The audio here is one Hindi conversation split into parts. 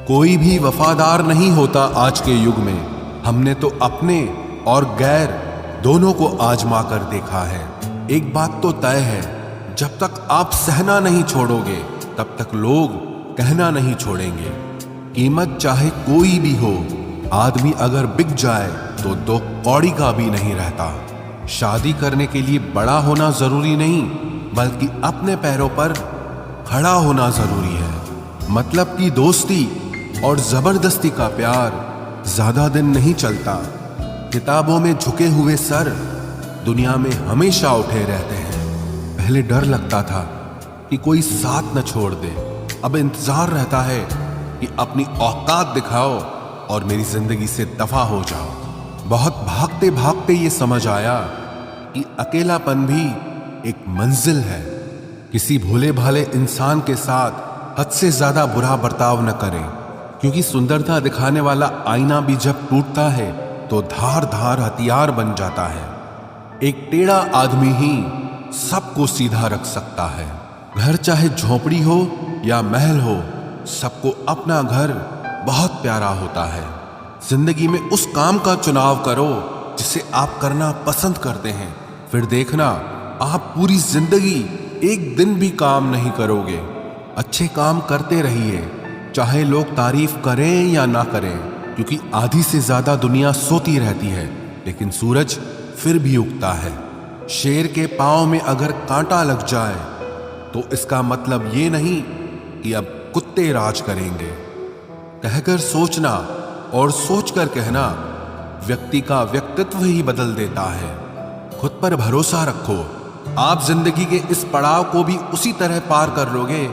कोई भी वफादार नहीं होता आज के युग में। हमने तो अपने और गैर दोनों को आजमा कर देखा है। एक बात तो तय है, जब तक आप सहना नहीं छोड़ोगे तब तक लोग कहना नहीं छोड़ेंगे। कीमत चाहे कोई भी हो, आदमी अगर बिक जाए तो दो कौड़ी का भी नहीं रहता। शादी करने के लिए बड़ा होना जरूरी नहीं, बल्कि अपने पैरों पर खड़ा होना जरूरी है। मतलब की दोस्ती और जबरदस्ती का प्यार ज्यादा दिन नहीं चलता। किताबों में झुके हुए सर दुनिया में हमेशा उठे रहते हैं। पहले डर लगता था कि कोई साथ न छोड़ दे, अब इंतजार रहता है कि अपनी औकात दिखाओ और मेरी जिंदगी से दफा हो जाओ। बहुत भागते भागते ये समझ आया कि अकेलापन भी एक मंजिल है। किसी भोले भाले इंसान के साथ हद से ज्यादा बुरा बर्ताव न करें, क्योंकि सुंदरता दिखाने वाला आईना भी जब टूटता है तो धार धार हथियार बन जाता है। एक टेढ़ा आदमी ही सबको सीधा रख सकता है। घर चाहे झोपड़ी हो या महल हो, सबको अपना घर बहुत प्यारा होता है। जिंदगी में उस काम का चुनाव करो जिसे आप करना पसंद करते हैं, फिर देखना आप पूरी जिंदगी एक दिन भी काम नहीं करोगे। अच्छे काम करते रहिए, चाहे लोग तारीफ करें या ना करें, क्योंकि आधी से ज्यादा दुनिया सोती रहती है लेकिन सूरज फिर भी उगता है। शेर के पांव में अगर कांटा लग जाए तो इसका मतलब ये नहीं कि अब कुत्ते राज करेंगे। कहकर सोचना और सोचकर कहना व्यक्ति का व्यक्तित्व ही बदल देता है। खुद पर भरोसा रखो, आप जिंदगी के इस पड़ाव को भी उसी तरह पार कर लोगे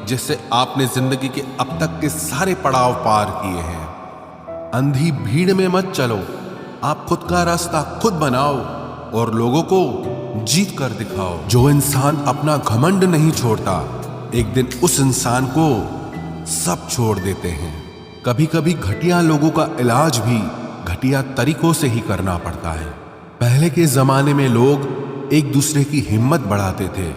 जिससे आपने जिंदगी के अब तक के सारे पड़ाव पार किए हैं। अंधी भीड़ में मत चलो, आप खुद का रास्ता खुद बनाओ और लोगों को जीत कर दिखाओ। जो इंसान अपना घमंड नहीं छोड़ता, एक दिन उस इंसान को सब छोड़ देते हैं। कभी कभी घटिया लोगों का इलाज भी घटिया तरीकों से ही करना पड़ता है। पहले के जमाने में लोग एक दूसरे की हिम्मत बढ़ाते थे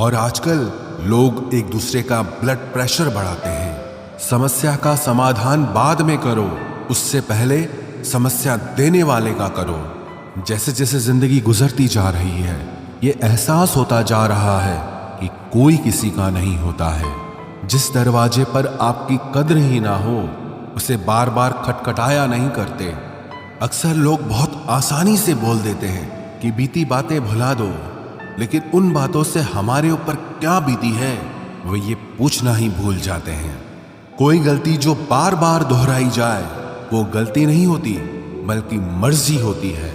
और आजकल लोग एक दूसरे का ब्लड प्रेशर बढ़ाते हैं। समस्या का समाधान बाद में करो, उससे पहले समस्या देने वाले का करो। जैसे जैसे जिंदगी गुजरती जा रही है, ये एहसास होता जा रहा है कि कोई किसी का नहीं होता है। जिस दरवाजे पर आपकी कद्र ही ना हो, उसे बार बार खटखटाया नहीं करते। अक्सर लोग बहुत आसानी से बोल देते हैं कि बीती बातें भुला दो, लेकिन उन बातों से हमारे ऊपर क्या बीती है वो ये पूछना ही भूल जाते हैं। कोई गलती जो बार बार दोहराई जाए वो गलती नहीं होती, बल्कि मर्जी होती है।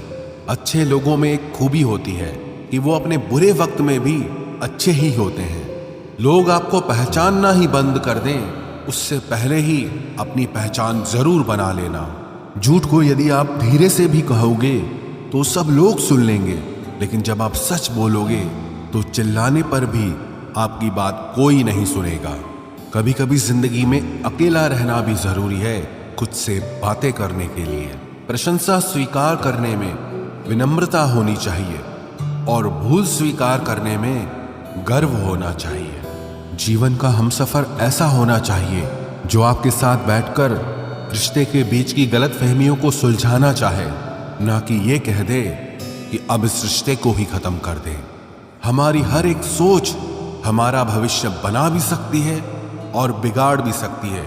अच्छे लोगों में एक खूबी होती है कि वो अपने बुरे वक्त में भी अच्छे ही होते हैं। लोग आपको पहचानना ही बंद कर दें, उससे पहले ही अपनी पहचान जरूर बना लेना। झूठ को यदि आप धीरे से भी कहोगे तो सब लोग सुन लेंगे, लेकिन जब आप सच बोलोगे तो चिल्लाने पर भी आपकी बात कोई नहीं सुनेगा। कभी कभी जिंदगी में अकेला रहना भी जरूरी है, खुद से बातें करने के लिए। प्रशंसा स्वीकार करने में विनम्रता होनी चाहिए और भूल स्वीकार करने में गर्व होना चाहिए। जीवन का हमसफर ऐसा होना चाहिए जो आपके साथ बैठकर रिश्ते के बीच की गलतफहमियों को सुलझाना चाहे, ना कि ये कह दे कि अब इस रिश्ते को ही खत्म कर दे। हमारी हर एक सोच हमारा भविष्य बना भी सकती है और बिगाड़ भी सकती है।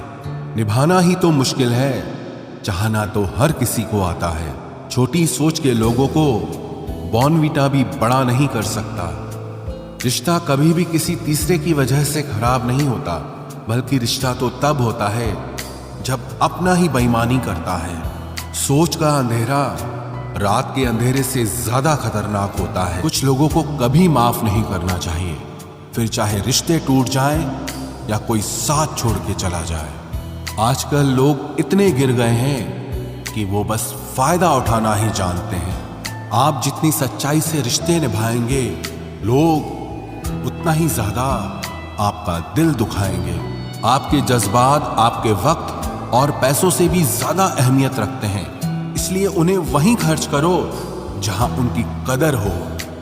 निभाना ही तो मुश्किल है, चाहना तो हर किसी को आता है। छोटी सोच के लोगों को बॉर्नवीटा भी बड़ा नहीं कर सकता। रिश्ता कभी भी किसी तीसरे की वजह से खराब नहीं होता, बल्कि रिश्ता तो तब होता है जब अपना ही बेईमानी करता है। सोच का अंधेरा रात के अंधेरे से ज्यादा खतरनाक होता है। कुछ लोगों को कभी माफ नहीं करना चाहिए, फिर चाहे रिश्ते टूट जाएं या कोई साथ छोड़ के चला जाए। आजकल लोग इतने गिर गए हैं कि वो बस फायदा उठाना ही जानते हैं। आप जितनी सच्चाई से रिश्ते निभाएंगे, लोग उतना ही ज्यादा आपका दिल दुखाएंगे। आपके जज्बात आपके वक्त और पैसों से भी ज्यादा अहमियत रखते हैं, इसलिए उन्हें वहीं खर्च करो जहां उनकी कदर हो।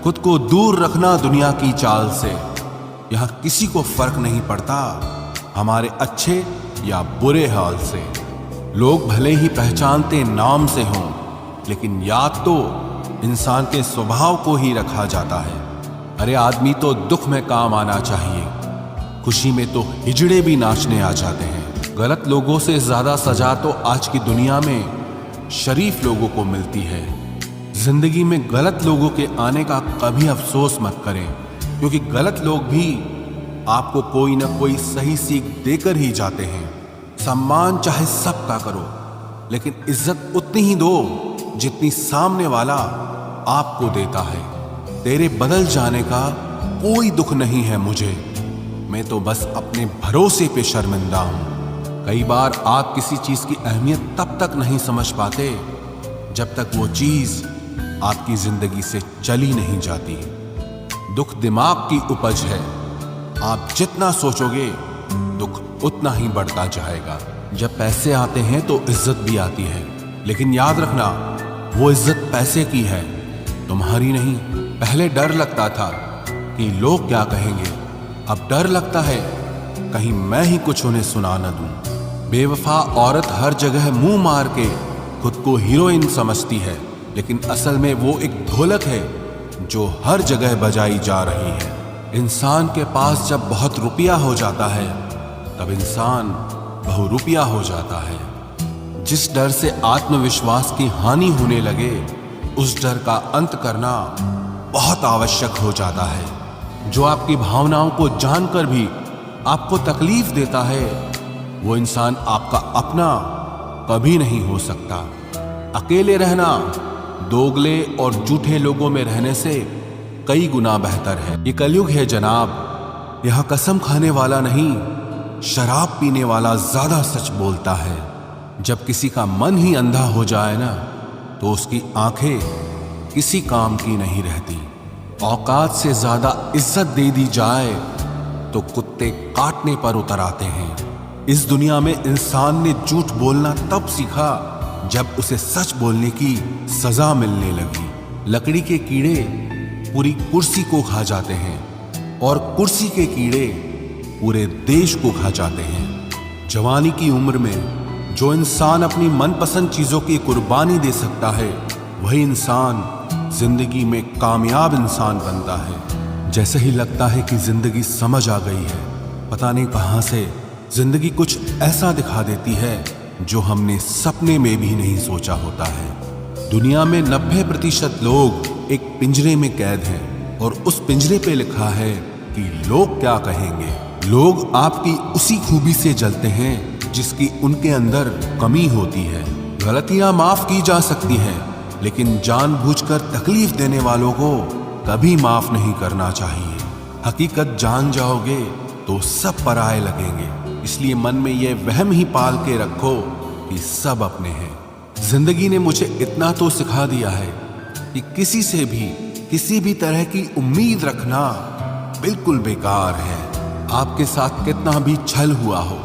खुद को दूर रखना दुनिया की चाल से। यहां किसी को फर्क नहीं पड़ता हमारे अच्छे या बुरे हाल से। लोग भले ही पहचानते नाम से हों, लेकिन याद तो इंसान के स्वभाव को ही रखा जाता है। अरे आदमी तो दुख में काम आना चाहिए, खुशी में तो हिजड़े भी नाचने आ जाते हैं। गलत लोगों से ज्यादा सजा तो आज की दुनिया में शरीफ लोगों को मिलती है। जिंदगी में गलत लोगों के आने का कभी अफसोस मत करें, क्योंकि गलत लोग भी आपको कोई ना कोई सही सीख देकर ही जाते हैं। सम्मान चाहे सबका करो, लेकिन इज्जत उतनी ही दो जितनी सामने वाला आपको देता है। तेरे बदल जाने का कोई दुख नहीं है मुझे, मैं तो बस अपने भरोसे पे शर्मिंदा हूं। कई बार आप किसी चीज की अहमियत तब तक नहीं समझ पाते जब तक वो चीज आपकी जिंदगी से चली नहीं जाती। दुख दिमाग की उपज है, आप जितना सोचोगे दुख उतना ही बढ़ता जाएगा। जब पैसे आते हैं तो इज्जत भी आती है, लेकिन याद रखना वो इज्जत पैसे की है, तुम्हारी नहीं। पहले डर लगता था कि लोग क्या कहेंगे, अब डर लगता है कहीं मैं ही कुछ उन्हें सुना न दूं। बेवफा औरत हर जगह मुंह मार के खुद को हीरोइन समझती है, लेकिन असल में वो एक ढोलक है जो हर जगह बजाई जा रही है। इंसान के पास जब बहुत रुपया हो जाता है तब इंसान बहुरुपया हो जाता है। जिस डर से आत्मविश्वास की हानि होने लगे, उस डर का अंत करना बहुत आवश्यक हो जाता है। जो आपकी भावनाओं को जानकर भी आपको तकलीफ देता है, वो इंसान आपका अपना कभी नहीं हो सकता। अकेले रहना दोगले और झूठे लोगों में रहने से कई गुना बेहतर है। ये कलयुग है जनाब, यहां कसम खाने वाला नहीं, शराब पीने वाला ज्यादा सच बोलता है। जब किसी का मन ही अंधा हो जाए ना, तो उसकी आंखें किसी काम की नहीं रहती। औकात से ज्यादा इज्जत दे दी जाए तो कुत्ते काटने पर उतर आते हैं। इस दुनिया में इंसान ने झूठ बोलना तब सीखा जब उसे सच बोलने की सजा मिलने लगी। लकड़ी के कीड़े पूरी कुर्सी को खा जाते हैं और कुर्सी के कीड़े पूरे देश को खा जाते हैं। जवानी की उम्र में जो इंसान अपनी मनपसंद चीजों की कुर्बानी दे सकता है, वही इंसान जिंदगी में कामयाब इंसान बनता है। जैसे ही लगता है कि जिंदगी समझ आ गई है, पता नहीं कहां से जिंदगी कुछ ऐसा दिखा देती है जो हमने सपने में भी नहीं सोचा होता है। दुनिया में 90% लोग एक पिंजरे में कैद हैं और उस पिंजरे पे लिखा है कि लोग क्या कहेंगे। लोग आपकी उसी खूबी से जलते हैं जिसकी उनके अंदर कमी होती है। गलतियां माफ की जा सकती हैं, लेकिन जानबूझकर तकलीफ देने वालों को कभी माफ नहीं करना चाहिए। हकीकत जान जाओगे तो सब पराये लगेंगे, इसलिए मन में यह वहम ही पाल के रखो कि सब अपने हैं। जिंदगी ने मुझे इतना तो सिखा दिया है कि किसी से भी किसी भी तरह की उम्मीद रखना बिल्कुल बेकार है। आपके साथ कितना भी छल हुआ हो,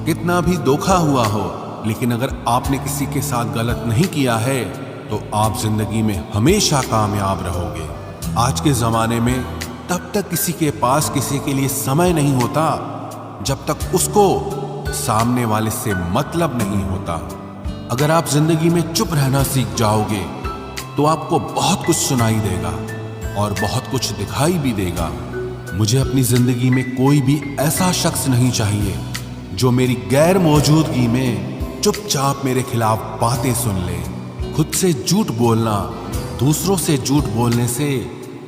कितना भी धोखा हुआ हो, लेकिन अगर आपने किसी के साथ गलत नहीं किया है तो आप जिंदगी में हमेशा कामयाब रहोगे। आज के जमाने में तब तक किसी के पास किसी के लिए समय नहीं होता जब तक उसको सामने वाले से मतलब नहीं होता। अगर आप जिंदगी में चुप रहना सीख जाओगे तो आपको बहुत कुछ सुनाई देगा और बहुत कुछ दिखाई भी देगा। मुझे अपनी जिंदगी में कोई भी ऐसा शख्स नहीं चाहिए जो मेरी गैर मौजूदगी में चुपचाप मेरे खिलाफ बातें सुन ले। खुद से झूठ बोलना दूसरों से झूठ बोलने से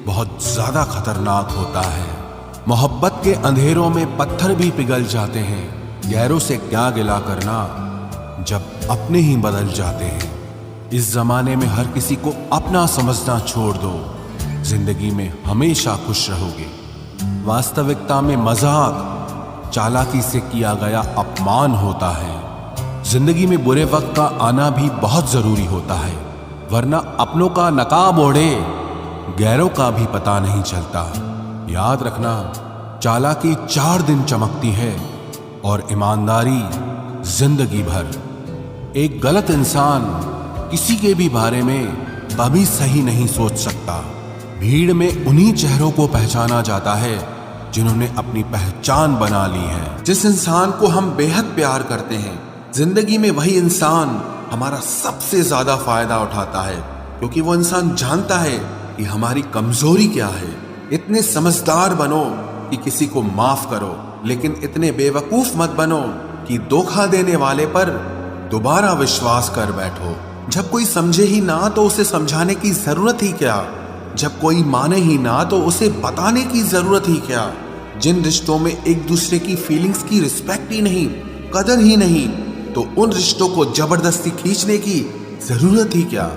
बहुत ज्यादा खतरनाक होता है। मोहब्बत के अंधेरों में पत्थर भी पिघल जाते हैं, गैरों से क्या गिला करना जब अपने ही बदल जाते हैं। इस जमाने में हर किसी को अपना समझना छोड़ दो, जिंदगी में हमेशा खुश रहोगे। वास्तविकता में मजाक चालाकी से किया गया अपमान होता है। जिंदगी में बुरे वक्त का आना भी बहुत जरूरी होता है, वरना अपनों का नकाब ओढ़े गैरों का भी पता नहीं चलता। याद रखना, चालाकी 4 दिन चमकती है और ईमानदारी जिंदगी भर। एक गलत इंसान किसी के भी बारे में कभी सही नहीं सोच सकता। भीड़ में उन्हीं चेहरों को पहचाना जाता है जिन्होंने अपनी पहचान बना ली है। जिस इंसान को हम बेहद प्यार करते हैं, जिंदगी में वही इंसान हमारा सबसे ज्यादा फायदा उठाता है, क्योंकि वो इंसान जानता है कि हमारी कमजोरी क्या है। इतने समझदार बनो कि किसी को माफ करो, लेकिन इतने बेवकूफ मत बनो कि धोखा देने वाले पर दोबारा विश्वास कर बैठो। जब कोई समझे ही ना तो उसे समझाने की जरूरत ही क्या, जब कोई माने ही ना तो उसे बताने की जरूरत ही क्या। जिन रिश्तों में एक दूसरे की फीलिंग्स की रिस्पेक्ट ही नहीं, कदर ही नहीं, तो उन रिश्तों को जबरदस्ती खींचने की जरूरत ही क्या।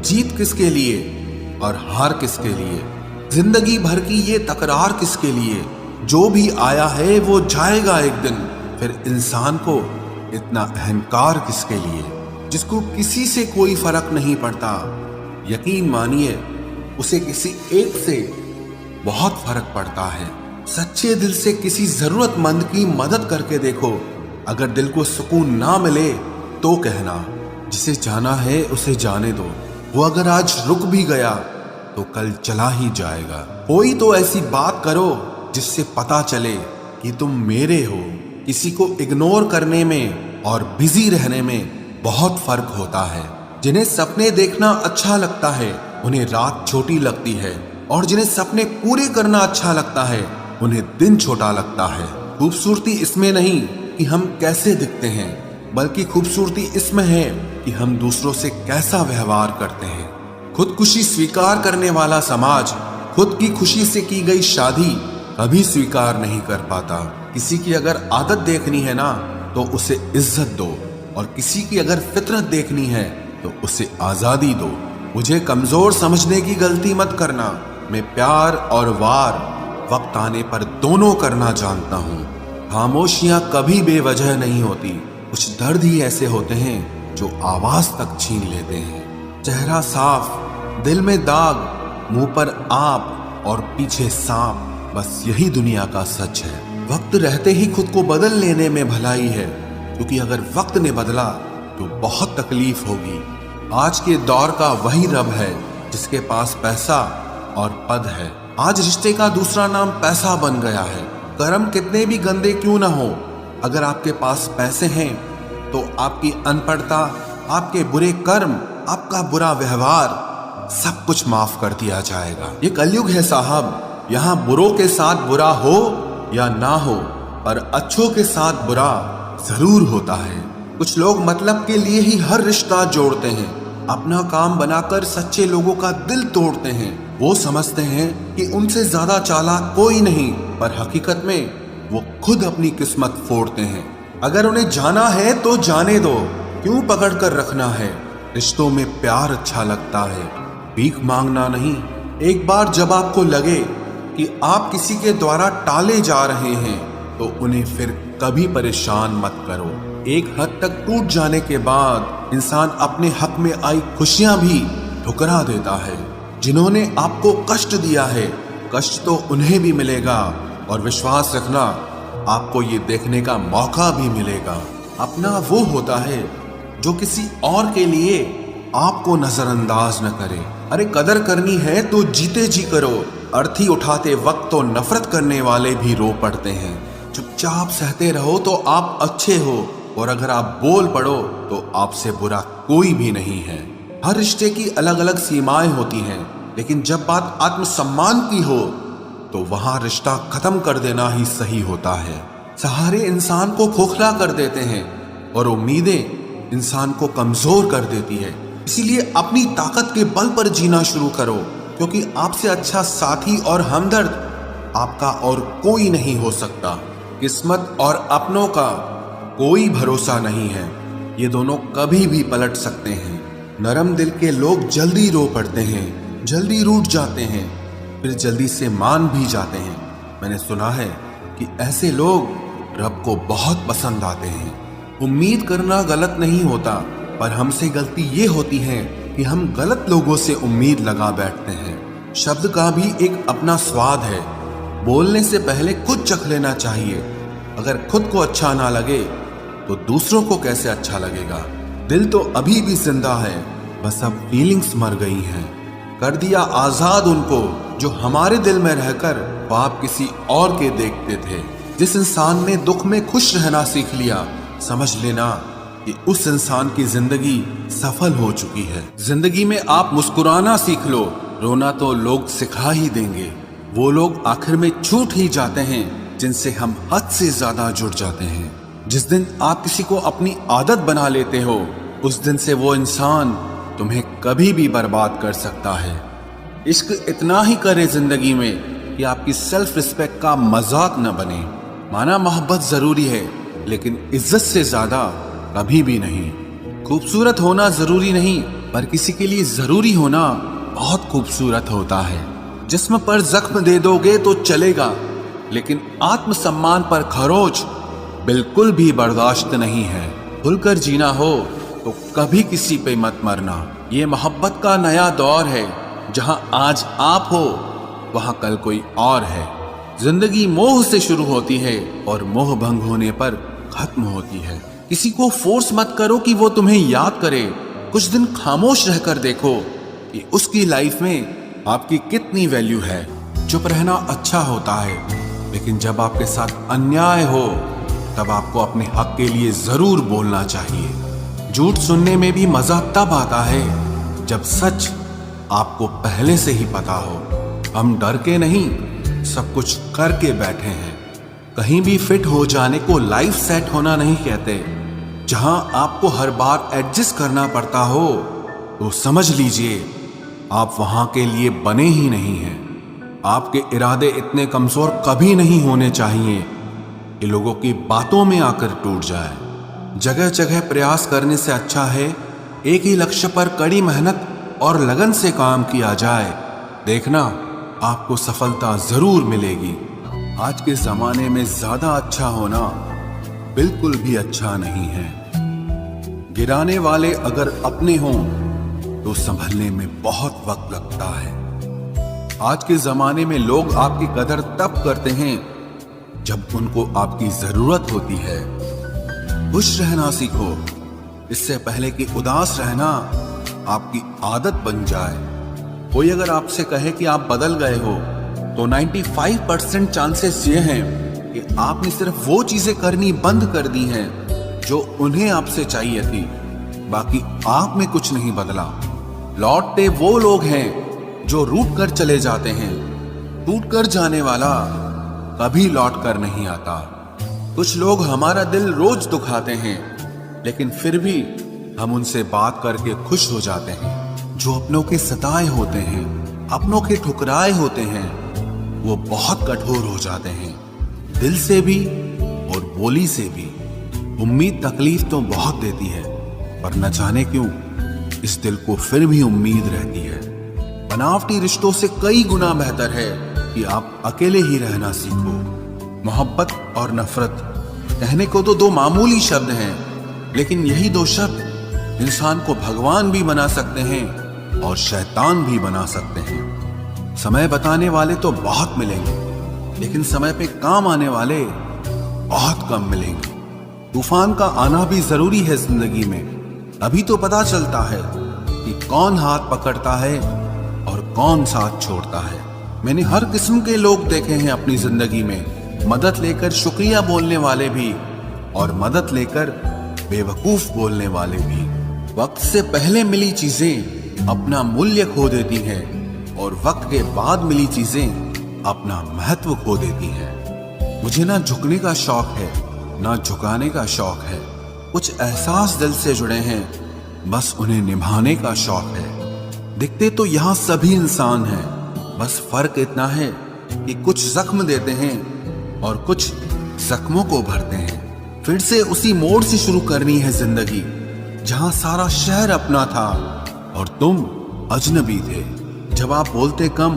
जीत किसके लिए और हार किसके लिए, जिंदगी भर की ये तकरार किसके लिए। जो भी आया है वो जाएगा एक दिन, फिर इंसान को इतना अहंकार किसके लिए, जिसको किसी से कोई फर्क नहीं पड़ता। यकीन मानिए उसे किसी एक से बहुत फर्क पड़ता है। सच्चे दिल से किसी जरूरतमंद की मदद करके देखो। अगर दिल को सुकून ना मिले तो कहना, जिसे जाना है उसे जाने दो। वो अगर आज रुक भी गया तो कल चला ही जाएगा। कोई तो ऐसी बात करो जिससे पता चले कि तुम मेरे हो। किसी को इग्नोर करने में और बिजी रहने में बहुत फर्क होता है। जिन्हें सपने देखना अच्छा लगता है उन्हें रात छोटी लगती है, और जिन्हें सपने पूरे करना अच्छा लगता है उन्हें दिन छोटा लगता है। खूबसूरती इसमें नहीं कि हम कैसे दिखते हैं, बल्कि खूबसूरती इसमें है कि हम दूसरों से कैसा व्यवहार करते हैं। खुदकुशी स्वीकार करने वाला समाज खुद की खुशी से की गई शादी कभी स्वीकार नहीं कर पाता। किसी की अगर आदत देखनी है ना तो उसे इज्जत दो, और किसी की अगर फितरत देखनी है तो उसे आजादी दो। मुझे कमजोर समझने की गलती मत करना। मैं प्यार और वार वक्त आने पर दोनों करना जानता हूँ। खामोशियां कभी बेवजह नहीं होती। कुछ दर्द ही ऐसे होते हैं जो आवाज तक छीन लेते हैं। चेहरा साफ, दिल में दाग, मुंह पर आप और पीछे सांप, बस यही दुनिया का सच है। वक्त रहते ही खुद को बदल लेने में भलाई है, क्योंकि अगर वक्त ने बदला तो बहुत तकलीफ होगी। आज के दौर का वही रब है जिसके पास पैसा और पद है। आज रिश्ते का दूसरा नाम पैसा बन गया है। कर्म कितने भी गंदे क्यों ना हो, अगर आपके पास पैसे हैं तो आपकी अनपढ़ता, आपके बुरे कर्म, आपका बुरा व्यवहार सब कुछ माफ कर दिया जाएगा। ये कलयुग है साहब, यहाँ बुरों के साथ बुरा हो या ना हो, पर अच्छों के साथ बुरा जरूर होता है। कुछ लोग मतलब के लिए ही हर रिश्ता जोड़ते हैं, अपना काम बनाकर सच्चे लोगों का दिल तोड़ते हैं। वो समझते हैं कि उनसे ज्यादा चालाक कोई नहीं, पर हकीकत में वो खुद अपनी किस्मत फोड़ते हैं। अगर उन्हें जाना है तो जाने दो, क्यों पकड़ कर रखना है। रिश्तों में प्यार अच्छा लगता है, भीख मांगना नहीं। एक बार जब आपको लगे कि आप किसी के द्वारा टाले जा रहे हैं तो उन्हें फिर कभी परेशान मत करो। एक हद तक टूट जाने के बाद इंसान अपने हक में आई खुशियां भी ठुकरा देता है। जिन्होंने आपको कष्ट दिया है, कष्ट तो उन्हें भी मिलेगा, और विश्वास रखना आपको ये देखने का मौका भी मिलेगा। अपना वो होता है जो किसी और के लिए आपको नजरअंदाज न करे। अरे कदर करनी है तो जीते जी करो। अर्थी उठाते वक्त तो नफरत करने वाले भी रो पड़ते हैं। चुपचाप सहते रहो तो आप अच्छे हो, और अगर आप बोल पड़ो तो आपसे बुरा कोई भी नहीं है। हर रिश्ते की अलग अलग सीमाएं होती हैं, लेकिन जब बात आत्मसम्मान की हो तो वहां रिश्ता खत्म कर देना ही सही होता है। सहारे इंसान को खोखला कर देते हैं और उम्मीदें इंसान को कमजोर कर देती है। इसीलिए अपनी ताकत के बल पर जीना शुरू करो, क्योंकि आपसे अच्छा साथी और हमदर्द आपका और कोई नहीं हो सकता। किस्मत और अपनों का कोई भरोसा नहीं है, ये दोनों कभी भी पलट सकते हैं। नरम दिल के लोग जल्दी रो पड़ते हैं, जल्दी रूठ जाते हैं, फिर जल्दी से मान भी जाते हैं। मैंने सुना है कि ऐसे लोग रब को बहुत पसंद आते हैं। उम्मीद करना गलत नहीं होता, पर हमसे गलती ये होती है कि हम गलत लोगों से उम्मीद लगा बैठते हैं। शब्द का भी एक अपना स्वाद है, बोलने से पहले खुद चख लेना चाहिए। अगर खुद को अच्छा ना लगे तो दूसरों को कैसे अच्छा लगेगा। दिल तो अभी भी जिंदा है, बस अब फीलिंग्स मर गई हैं। कर दिया आजाद उनको जो हमारे दिल में रहकर ख्वाब किसी और के देखते थे। जिस इंसान ने दुख में खुश रहना सीख लिया, समझ लेना कि उस इंसान की जिंदगी सफल हो चुकी है। जिंदगी में आप मुस्कुराना सीख लो, रोना तो लोग सिखा ही देंगे। वो लोग आखिर में छूट ही जाते हैं जिनसे हम हद से ज्यादा जुड़ जाते हैं। जिस दिन आप किसी को अपनी आदत बना लेते हो, उस दिन से वो इंसान तुम्हें कभी भी बर्बाद कर सकता है। इश्क इतना ही करे जिंदगी में कि आपकी सेल्फ रिस्पेक्ट का मजाक न बने। माना मोहब्बत जरूरी है, लेकिन इज्जत से ज्यादा कभी भी नहीं। खूबसूरत होना जरूरी नहीं, पर किसी के लिए जरूरी होना बहुत खूबसूरत होता है। जिस्म पर जख्म दे दोगे तो चलेगा, लेकिन आत्मसम्मान पर खरोच बिल्कुल भी बर्दाश्त नहीं है। खुलकर जीना हो तो कभी किसी पे मत मरना। ये मोहब्बत का नया दौर है, जहां आज आप हो वहां कल कोई और है। जिंदगी मोह से शुरू होती है और मोह भंग होने पर खत्म होती है। किसी को फोर्स मत करो कि वो तुम्हें याद करे। कुछ दिन खामोश रहकर देखो कि उसकी लाइफ में आपकी कितनी वैल्यू है। चुप रहना अच्छा होता है, लेकिन जब आपके साथ अन्याय हो तब आपको अपने हक के लिए जरूर बोलना चाहिए। झूठ सुनने में भी मजा तब आता है जब सच आपको पहले से ही पता हो। हम डर के नहीं, सब कुछ करके बैठे हैं। कहीं भी फिट हो जाने को लाइफ सेट होना नहीं कहते। जहां आपको हर बार एडजस्ट करना पड़ता हो तो समझ लीजिए आप वहां के लिए बने ही नहीं हैं। आपके इरादे इतने कमजोर कभी नहीं होने चाहिए कि लोगों की बातों में आकर टूट जाए। जगह जगह प्रयास करने से अच्छा है एक ही लक्ष्य पर कड़ी मेहनत और लगन से काम किया जाए। देखना आपको सफलता जरूर मिलेगी। आज के जमाने में ज्यादा अच्छा होना बिल्कुल भी अच्छा नहीं है। गिराने वाले अगर अपने हों तो संभलने में बहुत वक्त लगता है। आज के जमाने में लोग आपकी कदर तब करते हैं जब उनको आपकी जरूरत होती है। खुश रहना सीखो, इससे पहले कि उदास रहना आपकी आदत बन जाए। कोई अगर आपसे कहे कि आप बदल गए हो तो 95% चांसेस ये हैं कि आपने सिर्फ वो चीजें करनी बंद कर दी हैं जो उन्हें आपसे चाहिए थी। बाकी आप में कुछ नहीं बदला। लौटते वो लोग हैं जो रूठ कर चले जाते हैं। टूट कर जाने वाला कभी लौट कर नहीं आता। कुछ लोग हमारा दिल रोज दुखाते हैं, लेकिन फिर भी हम उनसे बात करके खुश हो जाते हैं। जो अपनों के सताए होते हैं, अपनों के ठुकराए होते हैं, वो बहुत कठोर हो जाते हैं, दिल से भी और बोली से भी। उम्मीद तकलीफ तो बहुत देती है, पर न जाने क्यों इस दिल को फिर भी उम्मीद रहती है। बनावटी रिश्तों से कई गुना बेहतर है कि आप अकेले ही रहना सीखो। मोहब्बत और नफरत कहने को तो दो मामूली शब्द हैं, लेकिन यही दो शब्द इंसान को भगवान भी बना सकते हैं और शैतान भी बना सकते हैं। समय बताने वाले तो बहुत मिलेंगे, लेकिन समय पे काम आने वाले बहुत कम मिलेंगे। तूफान का आना भी जरूरी है जिंदगी में, अभी तो पता चलता है कि कौन हाथ पकड़ता है और कौन साथ छोड़ता है। मैंने हर किस्म के लोग देखे हैं अपनी जिंदगी में, मदद लेकर शुक्रिया बोलने वाले भी और मदद लेकर बेवकूफ बोलने वाले भी। वक्त से पहले मिली चीजें अपना मूल्य खो देती हैं और वक्त के बाद मिली चीजें अपना महत्व खो देती हैं। मुझे ना झुकने का शौक है, ना झुकाने का शौक है। कुछ एहसास दिल से जुड़े हैं, बस उन्हें निभाने का शौक है। दिखते तो यहाँ सभी इंसान हैं, बस फर्क इतना है कि कुछ जख्म देते हैं और कुछ जख्मों को भरते हैं। फिर से उसी मोड़ से शुरू करनी है जिंदगी, जहां सारा शहर अपना था और तुम अजनबी थे। जब आप बोलते कम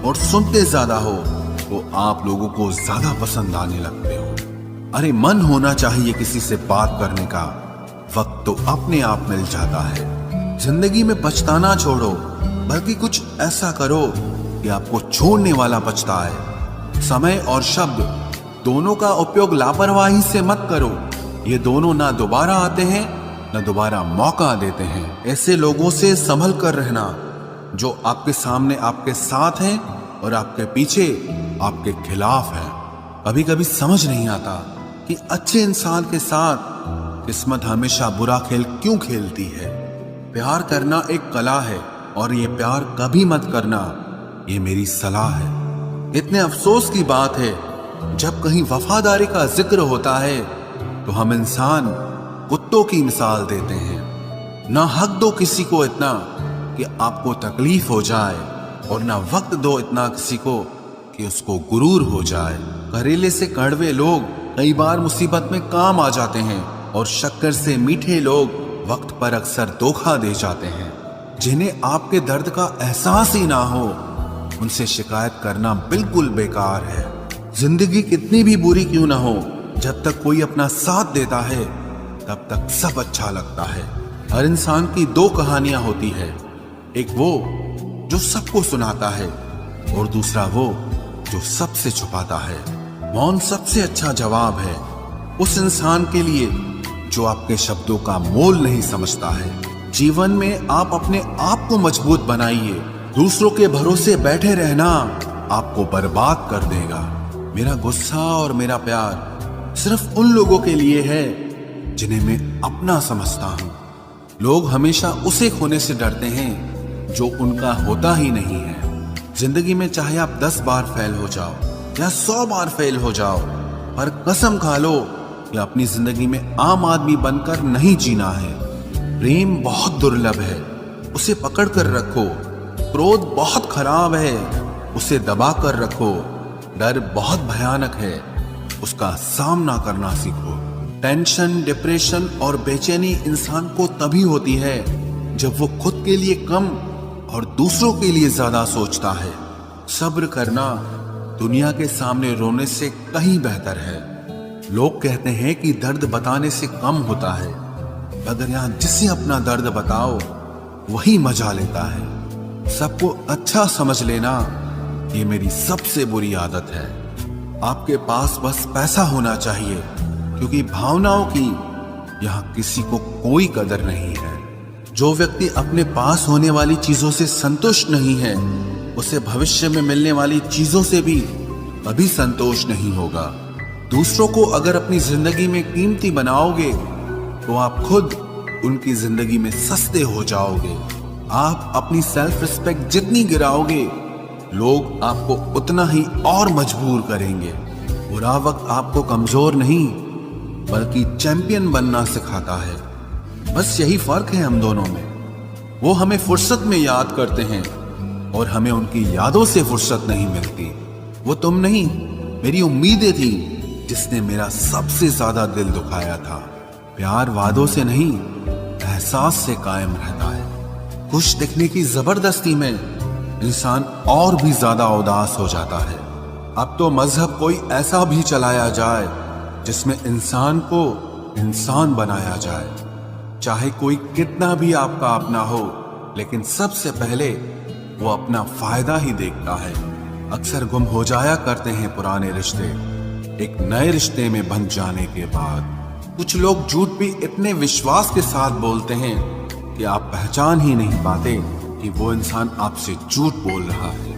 और सुनते ज्यादा हो तो आप लोगों को ज्यादा पसंद आने लगते हो। अरे मन होना चाहिए किसी से बात करने का, वक्त तो अपने आप मिल जाता है। जिंदगी में पछताना छोड़ो, बल्कि कुछ ऐसा करो कि आपको छोड़ने वाला पछताए। समय और शब्द दोनों का उपयोग लापरवाही से मत करो। ये दोनों ना दोबारा आते हैं ना दोबारा मौका देते हैं। ऐसे लोगों से संभल कर रहना जो आपके सामने आपके साथ हैं और आपके पीछे आपके खिलाफ है। कभी कभी समझ नहीं आता कि अच्छे इंसान के साथ किस्मत हमेशा बुरा खेल क्यों खेलती है। प्यार करना एक कला है और ये प्यार कभी मत करना, ये मेरी सलाह है। इतने अफसोस की बात है, जब कहीं वफादारी का जिक्र होता है तो हम इंसान कुत्तों की मिसाल देते हैं। ना हक दो किसी को इतना कि आपको तकलीफ हो जाए, और ना वक्त दो इतना किसी को कि उसको गुरूर हो जाए। करेले से कड़वे लोग कई बार मुसीबत में काम आ जाते हैं, और शक्कर से मीठे लोग वक्त पर अक्सर धोखा दे जाते हैं। जिन्हें आपके दर्द का एहसास ही ना हो, उनसे शिकायत करना बिल्कुल बेकार है। जिंदगी कितनी भी बुरी क्यों ना हो, जब तक कोई अपना साथ देता है तब तक सब अच्छा लगता है। हर इंसान की दो कहानियां होती है, एक वो जो सबको सुनाता है और दूसरा वो जो सबसे छुपाता है। मौन सबसे अच्छा जवाब है उस इंसान के लिए जो आपके शब्दों का मोल नहीं समझता है। जीवन में आप अपने आप को मजबूत बनाइए। दूसरों के भरोसे बैठे रहना आपको बर्बाद कर देगा। मेरा गुस्सा और मेरा प्यार सिर्फ उन लोगों के लिए है जिन्हें मैं अपना समझता हूं। लोग हमेशा उसे खोने से डरते हैं जो उनका होता ही नहीं है। जिंदगी में चाहे आप 10 बार फेल हो जाओ या 100 बार फेल हो जाओ, पर कसम खा लो कि अपनी जिंदगी में आम आदमी बनकर नहीं जीना है। प्रेम बहुत दुर्लभ है, उसे पकड़ कर रखो। क्रोध बहुत खराब है, उसे दबा कर रखो। डर बहुत भयानक है, उसका सामना करना सीखो। टेंशन, डिप्रेशन और बेचैनी इंसान को तभी होती है जब वो खुद के लिए कम और दूसरों के लिए ज्यादा सोचता है। सब्र करना दुनिया के सामने रोने से कहीं बेहतर है। लोग कहते हैं कि दर्द बताने से कम होता है, अगर यहाँ जिसे अपना दर्द बताओ वही मजा लेता है। सबको अच्छा समझ लेना ये मेरी सबसे बुरी आदत है। आपके पास बस पैसा होना चाहिए, क्योंकि भावनाओं की यहाँ किसी को कोई कदर नहीं है। जो व्यक्ति अपने पास होने वाली चीजों से संतुष्ट नहीं है, उसे भविष्य में मिलने वाली चीजों से भी कभी संतोष नहीं होगा। दूसरों को अगर अपनी जिंदगी में कीमती बनाओगे तो आप खुद उनकी जिंदगी में सस्ते हो जाओगे। आप अपनी सेल्फ रिस्पेक्ट जितनी गिराओगे, लोग आपको उतना ही और मजबूर करेंगे। बुरा वक्त आपको कमजोर नहीं बल्कि चैंपियन बनना सिखाता है। बस यही फर्क है हम दोनों में। वो हमें फुर्सत में याद करते हैं और हमें उनकी यादों से फुर्सत नहीं मिलती। वो तुम नहीं, मेरी उम्मीदें थी जिसने मेरा सबसे ज्यादा दिल दुखाया था। प्यार वादों से नहीं, एहसास से कायम रहता है। खुश दिखने की जबरदस्ती में इंसान और भी ज्यादा उदास हो जाता है। अब तो मजहब कोई ऐसा भी चलाया जाए जिसमें इंसान को इंसान बनाया जाए। चाहे कोई कितना भी आपका अपना हो, लेकिन सबसे पहले वो अपना फायदा ही देखता है। अक्सर गुम हो जाया करते हैं पुराने रिश्ते एक नए रिश्ते में बन जाने के बाद। कुछ लोग झूठ भी इतने विश्वास के साथ बोलते हैं कि आप पहचान ही नहीं पाते कि वो इंसान आपसे झूठ बोल रहा है।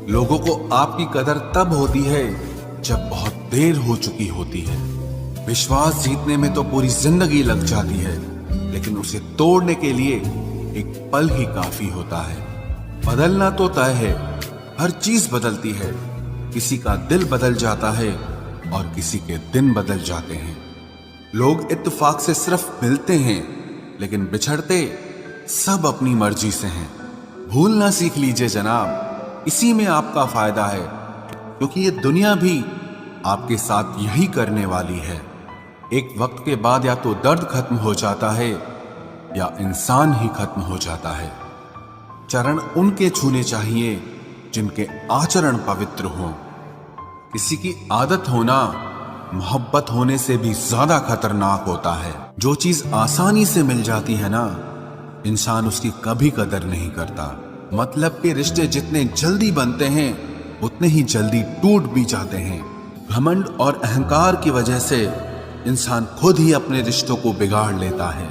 लोगों को आपकी कदर तब होती है जब बहुत देर हो चुकी होती है। विश्वास जीतने में तो पूरी जिंदगी लग जाती है, लेकिन उसे तोड़ने के लिए एक पल ही काफी होता है। बदलना तो तय है, हर चीज बदलती है। किसी का दिल बदल जाता है और किसी के दिन बदल जाते हैं। लोग इत्तेफाक से सिर्फ मिलते हैं, लेकिन बिछड़ते सब अपनी मर्जी से हैं। भूलना सीख लीजिए जनाब, इसी में आपका फायदा है, क्योंकि ये दुनिया भी आपके साथ यही करने वाली है। एक वक्त के बाद या तो दर्द खत्म हो जाता है या इंसान ही खत्म हो जाता है। चरण उनके छूने चाहिए जिनके आचरण पवित्र हों। किसी की आदत होना मोहब्बत होने से भी ज्यादा खतरनाक होता है। जो चीज आसानी से मिल जाती है ना, इंसान उसकी कभी कदर नहीं करता। मतलब के रिश्ते जितने जल्दी बनते हैं उतने ही जल्दी टूट भी जाते हैं। घमंड और अहंकार की वजह से इंसान खुद ही अपने रिश्तों को बिगाड़ लेता है।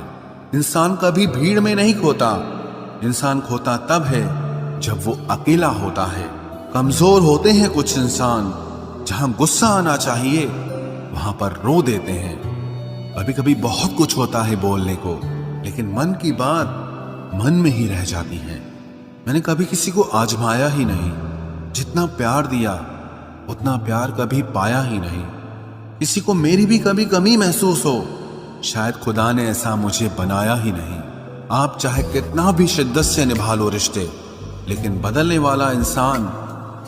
इंसान कभी भीड़ में नहीं खोता, इंसान खोता तब है जब वो अकेला होता है। कमजोर होते हैं कुछ इंसान, जहां गुस्सा आना चाहिए वहां पर रो देते हैं। कभी कभी बहुत कुछ होता है बोलने को, लेकिन मन की बात मन में ही रह जाती है। मैंने कभी किसी को आजमाया ही नहीं, जितना प्यार दिया उतना प्यार कभी पाया ही नहीं। किसी को मेरी भी कभी कमी महसूस हो, शायद खुदा ने ऐसा मुझे बनाया ही नहीं। आप चाहे कितना भी शिद्दत से निभा लो रिश्ते, लेकिन बदलने वाला इंसान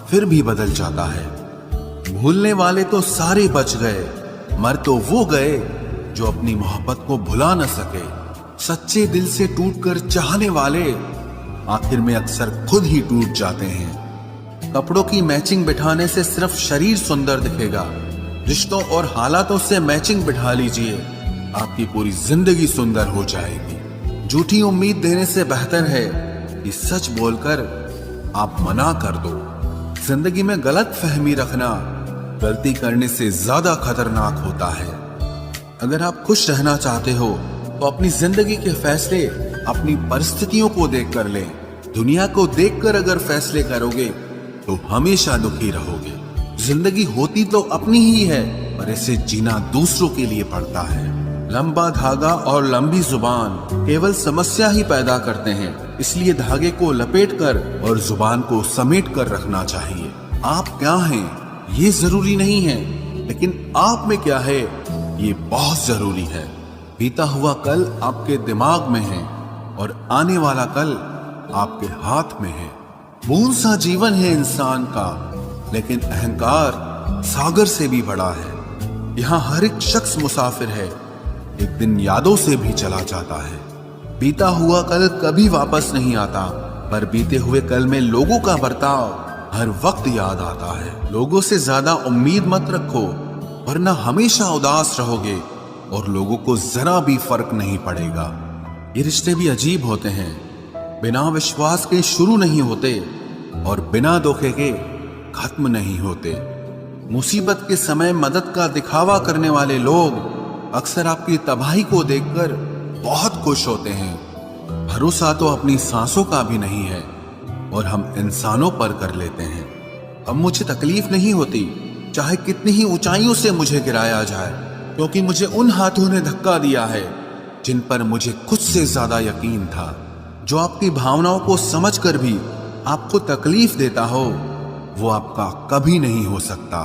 फिर भी बदल जाता है। भूलने वाले तो सारे बच गए, मर तो वो गए जो अपनी मोहब्बत को भुला न सके। सच्चे दिल से टूटकर चाहने वाले आखिर में अक्सर खुद ही टूट जाते हैं। कपड़ों की मैचिंग बिठाने से सिर्फ शरीर सुंदर दिखेगा, रिश्तों और हालातों से मैचिंग बिठा लीजिए, आपकी पूरी जिंदगी सुंदर हो जाएगी। झूठी उम्मीद देने से बेहतर है कि सच बोलकर आप मना कर दो। जिंदगी में गलत फहमी रखना गलती करने से ज्यादा खतरनाक होता है। अगर आप खुश रहना चाहते हो तो अपनी जिंदगी के फैसले अपनी परिस्थितियों को देखकर लें। दुनिया को देखकर अगर फैसले करोगे तो हमेशा दुखी रहोगे। जिंदगी होती तो अपनी ही है, पर इसे जीना दूसरों के लिए पड़ता है। लंबा धागा और लंबी जुबान केवल समस्या ही पैदा करते हैं, इसलिए धागे को लपेटकर और जुबान को समेट कर रखना चाहिए। आप क्या हैं ये जरूरी नहीं है, लेकिन आप में क्या है ये बहुत जरूरी है। बीता हुआ कल आपके दिमाग में है और आने वाला कल आपके हाथ में है। बूंद सा जीवन है इंसान का, लेकिन अहंकार सागर से भी बड़ा है। यहाँ हर एक शख्स मुसाफिर है, एक दिन यादों से भी चला जाता है। बीता हुआ कल कभी वापस नहीं आता, पर बीते हुए कल में लोगों का बर्ताव हर वक्त याद आता है। लोगों से ज्यादा उम्मीद मत रखो, वरना हमेशा उदास रहोगे और लोगों को जरा भी फर्क नहीं पड़ेगा। ये रिश्ते भी अजीब होते हैं, बिना विश्वास के शुरू नहीं होते और बिना धोखे के खत्म नहीं होते। मुसीबत के समय मदद का दिखावा करने वाले लोग अक्सर आपकी तबाही को देखकर बहुत खुश होते हैं। भरोसा तो अपनी सांसों का भी नहीं है और हम इंसानों पर कर लेते हैं। अब मुझे तकलीफ नहीं होती, चाहे कितनी ही ऊंचाइयों से मुझे गिराया जाए, क्योंकि मुझे उन हाथों ने धक्का दिया है जिन पर मुझे खुद से ज्यादा यकीन था। जो आपकी भावनाओं को समझकर भी आपको तकलीफ देता हो, वो आपका कभी नहीं हो सकता।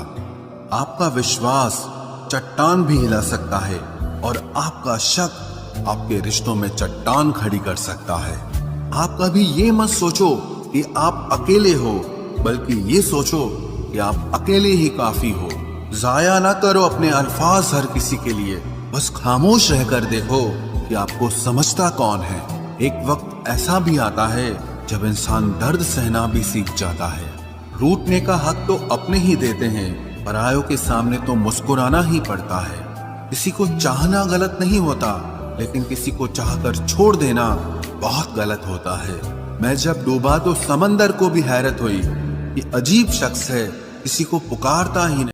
आपका विश्वास चट्टान भी हिला सकता है और आपका शक आपके रिश्तों में चट्टान खड़ी कर सकता है। आप कभी ये मत सोचो कि आप अकेले हो, बल्कि ये सोचो कि आप अकेले ही काफी हो। जाया ना करो अपने अल्फाज हर किसी के लिए, बस खामोश रहकर देखो कि आपको समझता कौन है। एक वक्त ऐसा भी आता है जब इंसान दर्द सहना भी सीख जाता है। रूठने का हक तो अपने ही देते हैं, परायों के सामने तो मुस्कुराना ही पड़ता है। किसी को चाहना गलत नहीं होता, लेकिन किसी को चाहकर छोड़ देना बहुत गलत होता है। मैं जब डूबा तो समंदर को भी हैरत हुई कि अजीब शख्स है, किसी को पुकारता ही नहीं।